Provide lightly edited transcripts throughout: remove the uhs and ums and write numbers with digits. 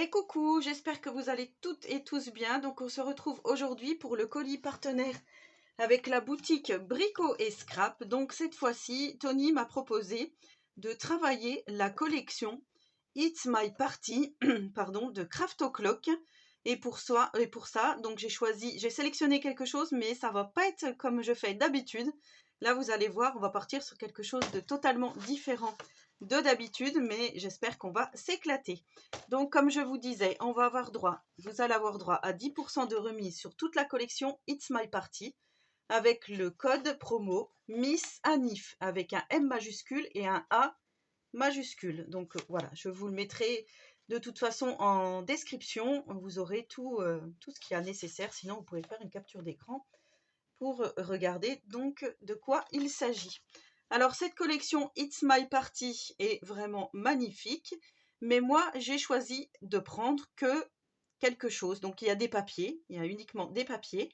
Et coucou, j'espère que vous allez toutes et tous bien. Donc on se retrouve aujourd'hui pour le colis partenaire avec la boutique Brico et Scrap. Donc cette fois-ci, Tony m'a proposé de travailler la collection It's My Party pardon, de Craft O'Clock. Et pour ça, donc j'ai sélectionné quelque chose, mais ça va pas être comme je fais d'habitude. Là, vous allez voir, on va partir sur quelque chose de totalement différent de d'habitude, mais j'espère qu'on va s'éclater. Donc, comme je vous disais, vous allez avoir droit à 10% de remise sur toute la collection It's My Party avec le code promo Miss Anif avec un M majuscule et un A majuscule. Donc voilà, je vous le mettrai de toute façon en description. Vous aurez tout ce qu'il y a nécessaire. Sinon, vous pouvez faire une capture d'écran pour regarder donc de quoi il s'agit. Alors, cette collection It's My Party est vraiment magnifique. Mais moi, j'ai choisi de prendre que quelque chose. Donc, il y a des papiers. Il y a uniquement des papiers.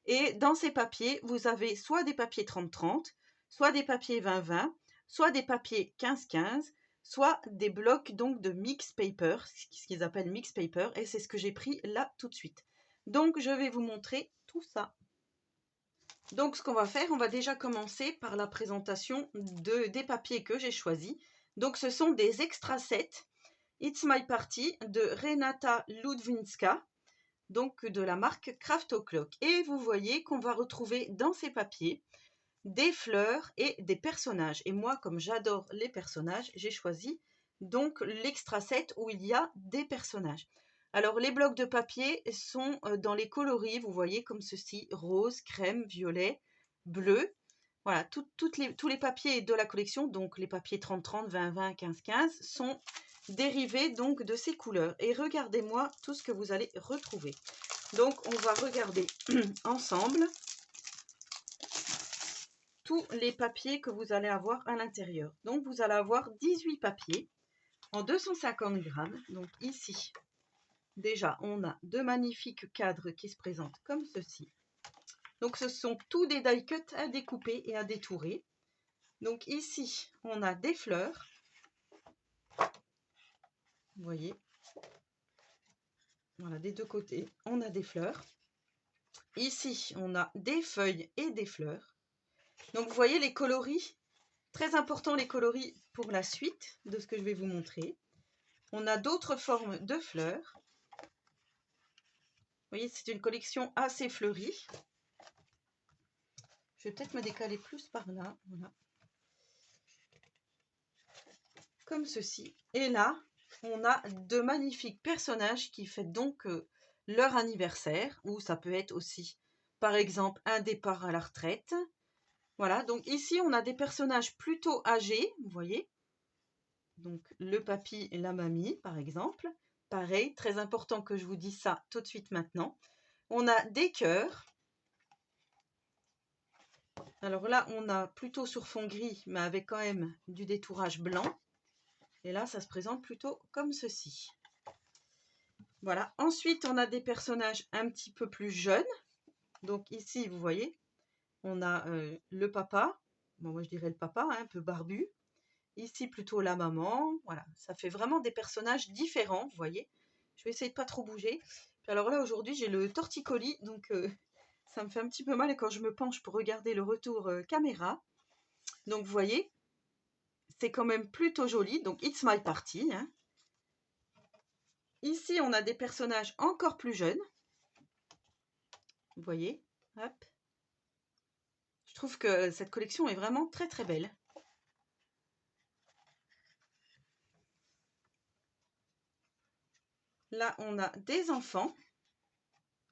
Et dans ces papiers, vous avez soit des papiers 30-30, soit des papiers 20-20, soit des papiers 15-15, soit des blocs donc de mix paper, ce qu'ils appellent mix paper, et c'est ce que j'ai pris là tout de suite. Donc, je vais vous montrer tout ça. Donc, ce qu'on va faire, on va déjà commencer par la présentation des papiers que j'ai choisis. Donc, ce sont des extra sets It's My Party de Renata Ludwinska, donc de la marque Craft O'Clock. Et vous voyez qu'on va retrouver dans ces papiers des fleurs et des personnages. Et moi, comme j'adore les personnages, j'ai choisi donc l'extra set où il y a des personnages. Alors, les blocs de papier sont dans les coloris, vous voyez, comme ceci, rose, crème, violet, bleu. Voilà, tous les papiers de la collection, donc les papiers 30-30, 20-20, 15-15, sont dérivés donc de ces couleurs. Et regardez-moi tout ce que vous allez retrouver. Donc, on va regarder ensemble tous les papiers que vous allez avoir à l'intérieur. Donc, vous allez avoir 18 papiers en 250 grammes. Donc, ici, déjà, on a deux magnifiques cadres qui se présentent comme ceci. Donc, ce sont tous des die cuts à découper et à détourer. Donc, ici, on a des fleurs. Vous voyez. Voilà, des deux côtés, on a des fleurs. Ici, on a des feuilles et des fleurs. Donc, vous voyez les coloris. Très important les coloris pour la suite de ce que je vais vous montrer. On a d'autres formes de fleurs. Vous voyez, c'est une collection assez fleurie. Je vais peut-être me décaler plus par là. Voilà. Comme ceci. Et là, on a de magnifiques personnages qui fêtent donc leur anniversaire. Ou ça peut être aussi, par exemple, un départ à la retraite. Voilà, donc ici, on a des personnages plutôt âgés, vous voyez. Donc, le papy et la mamie, par exemple. Pareil, très important que je vous dise ça tout de suite maintenant. On a des cœurs. Alors là, on a plutôt sur fond gris, mais avec quand même du détourage blanc. Et là, ça se présente plutôt comme ceci. Voilà. Ensuite, on a des personnages un petit peu plus jeunes. Donc ici, vous voyez, on a le papa. Bon, moi, je dirais le papa, hein, un peu barbu. Ici, plutôt la maman. Voilà, ça fait vraiment des personnages différents, vous voyez. Je vais essayer de pas trop bouger. Puis alors là, aujourd'hui, j'ai le torticolis, donc ça me fait un petit peu mal. Et quand je me penche pour regarder le retour caméra, donc vous voyez, c'est quand même plutôt joli. Donc, It's My Party. Hein. Ici, on a des personnages encore plus jeunes. Vous voyez, hop. Je trouve que cette collection est vraiment très très belle. Là, on a des enfants.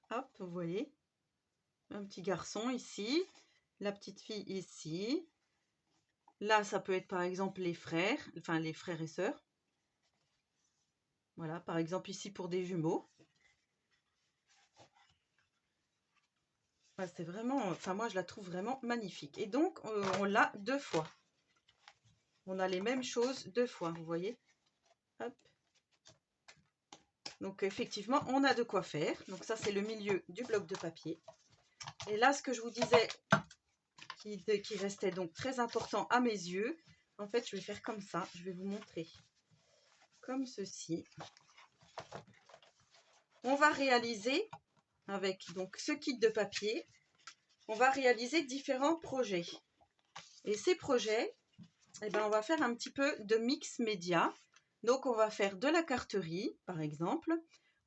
Hop, vous voyez. Un petit garçon ici. La petite fille ici. Là, ça peut être par exemple les frères. Enfin, les frères et sœurs. Voilà, par exemple ici pour des jumeaux. C'est vraiment... Enfin, moi, je la trouve vraiment magnifique. Et donc, on l'a deux fois. On a les mêmes choses deux fois, vous voyez. Hop. Donc effectivement, on a de quoi faire. Donc ça, c'est le milieu du bloc de papier. Et là, ce que je vous disais, qui restait donc très important à mes yeux, en fait, je vais faire comme ça. Je vais vous montrer comme ceci. on va réaliser, avec donc ce kit de papier, on va réaliser différents projets. Et ces projets, eh ben, on va faire un petit peu de mix média. Donc, on va faire de la carterie, par exemple.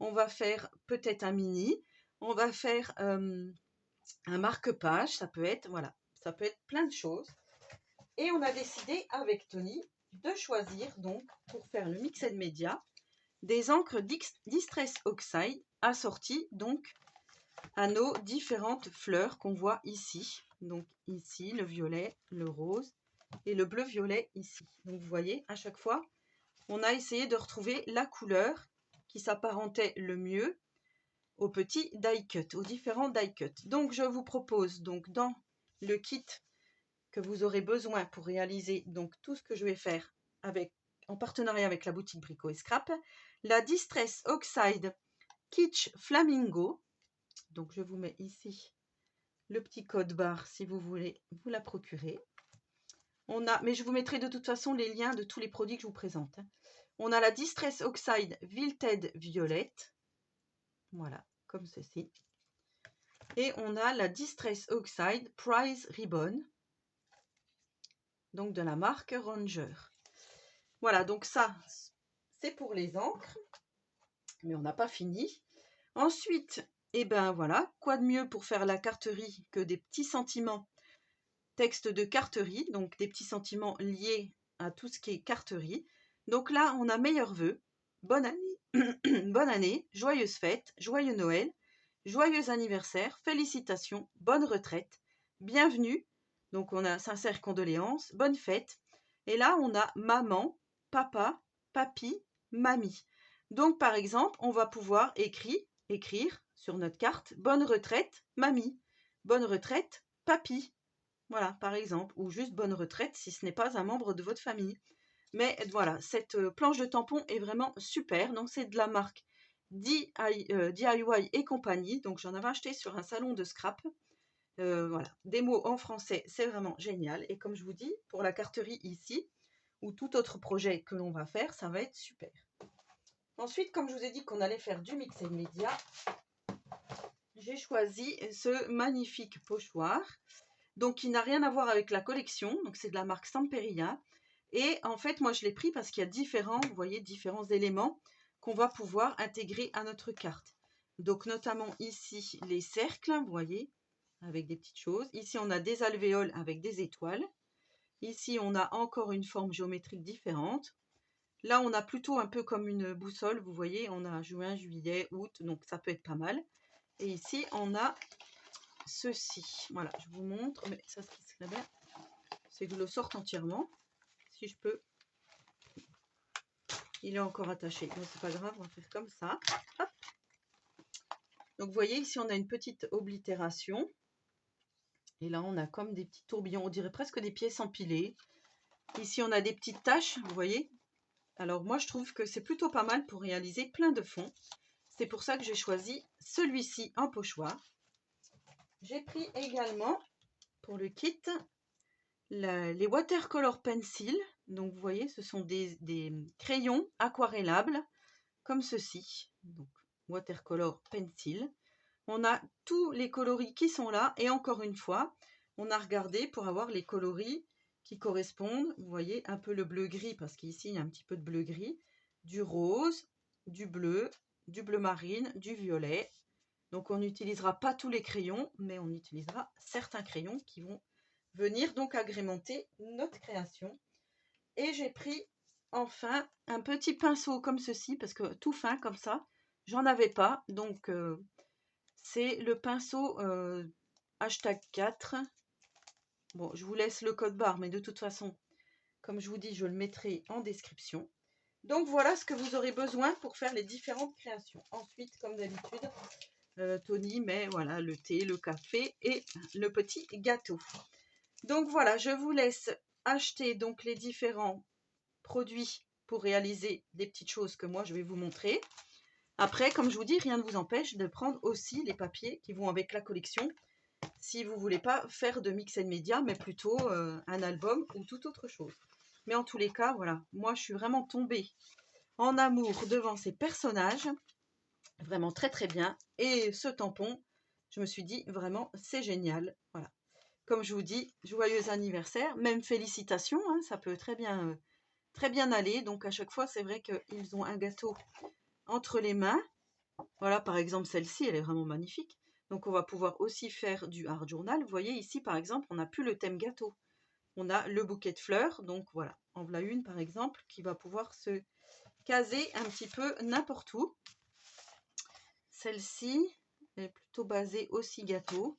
On va faire peut-être un mini. On va faire un marque-page, ça peut être, voilà, ça peut être plein de choses. Et on a décidé avec Tony de choisir, donc, pour faire le mix média, des encres Distress Oxide assorties, donc, à nos différentes fleurs qu'on voit ici. Donc, ici, le violet, le rose, et le bleu-violet ici. Donc vous voyez, à chaque fois, on a essayé de retrouver la couleur qui s'apparentait le mieux aux petits die cut, aux différents die cut. Donc je vous propose donc dans le kit que vous aurez besoin pour réaliser donc tout ce que je vais faire en partenariat avec la boutique Brico & Scrap, la Distress Oxide Kitsch Flamingo. Donc je vous mets ici le petit code barre si vous voulez vous la procurer. Mais je vous mettrai de toute façon les liens de tous les produits que je vous présente. On a la Distress Oxide Wilted Violette. Voilà, comme ceci. Et on a la Distress Oxide Prize Ribbon. Donc de la marque Ranger. Voilà, donc ça, c'est pour les encres. Mais on n'a pas fini. Ensuite, eh ben voilà, quoi de mieux pour faire la carterie que des petits sentiments. Texte de carterie, donc des petits sentiments liés à tout ce qui est carterie. Donc là, on a meilleurs vœux, bonne année, bonne année, joyeuses fêtes, joyeux Noël, joyeux anniversaire, félicitations, bonne retraite, bienvenue. Donc on a sincères condoléances, bonne fête. Et là, on a maman, papa, papy, mamie. Donc par exemple, on va pouvoir écrire sur notre carte, bonne retraite, mamie, bonne retraite, papy. Voilà, par exemple, ou juste bonne retraite si ce n'est pas un membre de votre famille. Mais voilà, cette planche de tampon est vraiment super. Donc, c'est de la marque DIY et compagnie. Donc, j'en avais acheté sur un salon de scrap. Voilà, des mots en français, c'est vraiment génial. Et comme je vous dis, pour la carterie ici, ou tout autre projet que l'on va faire, ça va être super. Ensuite, comme je vous ai dit qu'on allait faire du mix média, j'ai choisi ce magnifique pochoir. Donc, il n'a rien à voir avec la collection. Donc, c'est de la marque Samperia. Et en fait, moi, je l'ai pris parce qu'il y a vous voyez, différents éléments qu'on va pouvoir intégrer à notre carte. Donc, notamment ici, les cercles, vous voyez, avec des petites choses. Ici, on a des alvéoles avec des étoiles. Ici, on a encore une forme géométrique différente. Là, on a plutôt un peu comme une boussole. Vous voyez, on a juin, juillet, août. Donc, ça peut être pas mal. Et ici, on a ceci. Voilà, je vous montre, mais ça, ce qui serait bien, c'est que je le sorte entièrement. Si je peux. Il est encore attaché. Bon, c'est pas grave, on va faire comme ça. Hop. Donc, vous voyez, ici, on a une petite oblitération. Et là, on a comme des petits tourbillons. On dirait presque des pièces empilées. Ici, on a des petites taches, vous voyez. Alors, moi, je trouve que c'est plutôt pas mal pour réaliser plein de fonds. C'est pour ça que j'ai choisi celui-ci en pochoir. J'ai pris également, pour le kit, les watercolor pencil. Donc vous voyez, ce sont des crayons aquarellables comme ceci. Donc watercolor pencil. On a tous les coloris qui sont là et encore une fois, on a regardé pour avoir les coloris qui correspondent. Vous voyez un peu le bleu gris parce qu'ici il y a un petit peu de bleu gris, du rose, du bleu marine, du violet. Donc on n'utilisera pas tous les crayons, mais on utilisera certains crayons qui vont venir donc agrémenter notre création. Et j'ai pris enfin un petit pinceau comme ceci, parce que tout fin comme ça, j'en avais pas. Donc c'est le pinceau hashtag 4. Bon, je vous laisse le code barre, mais de toute façon, comme je vous dis, je le mettrai en description. Donc voilà ce que vous aurez besoin pour faire les différentes créations. Ensuite, comme d'habitude, Tony met voilà, le thé, le café et le petit gâteau. Donc voilà, je vous laisse acheter donc les différents produits pour réaliser des petites choses que moi je vais vous montrer. Après, comme je vous dis, rien ne vous empêche de prendre aussi les papiers qui vont avec la collection si vous ne voulez pas faire de mix média, mais plutôt un album ou toute autre chose. Mais en tous les cas, voilà, moi je suis vraiment tombée en amour devant ces personnages. Vraiment très très bien. Et ce tampon, je me suis dit vraiment c'est génial. Voilà. Comme je vous dis, joyeux anniversaire, même félicitations, hein, ça peut très bien aller. Donc à chaque fois, c'est vrai qu'ils ont un gâteau entre les mains. Voilà, par exemple, celle-ci, elle est vraiment magnifique. Donc on va pouvoir aussi faire du art journal. Vous voyez ici, par exemple, on n'a plus le thème gâteau. On a le bouquet de fleurs. Donc voilà, en voilà une, par exemple, qui va pouvoir se caser un petit peu n'importe où. Celle-ci est plutôt basée aussi gâteau.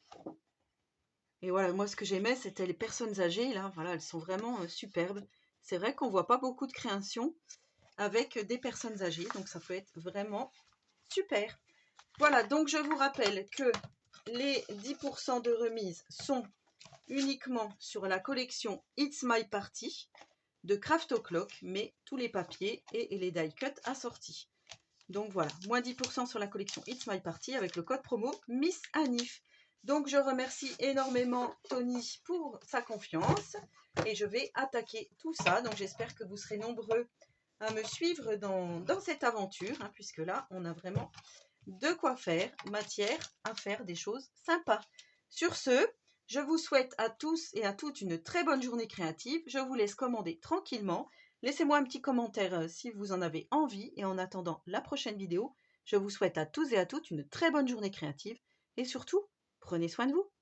Et voilà, moi ce que j'aimais, c'était les personnes âgées. Là, voilà, elles sont vraiment superbes. C'est vrai qu'on voit pas beaucoup de créations avec des personnes âgées. Donc ça peut être vraiment super. Voilà, donc je vous rappelle que les 10% de remise sont uniquement sur la collection It's My Party de Craft O'Clock, mais tous les papiers et les die cuts assortis. Donc voilà, moins 10% sur la collection It's My Party avec le code promo Miss Anif. Donc je remercie énormément Tony pour sa confiance et je vais attaquer tout ça. Donc j'espère que vous serez nombreux à me suivre dans cette aventure, hein, puisque là on a vraiment de quoi faire, matière à faire des choses sympas. Sur ce, je vous souhaite à tous et à toutes une très bonne journée créative. Je vous laisse commander tranquillement. Laissez-moi un petit commentaire si vous en avez envie. Et en attendant la prochaine vidéo, je vous souhaite à tous et à toutes une très bonne journée créative. Et surtout, prenez soin de vous.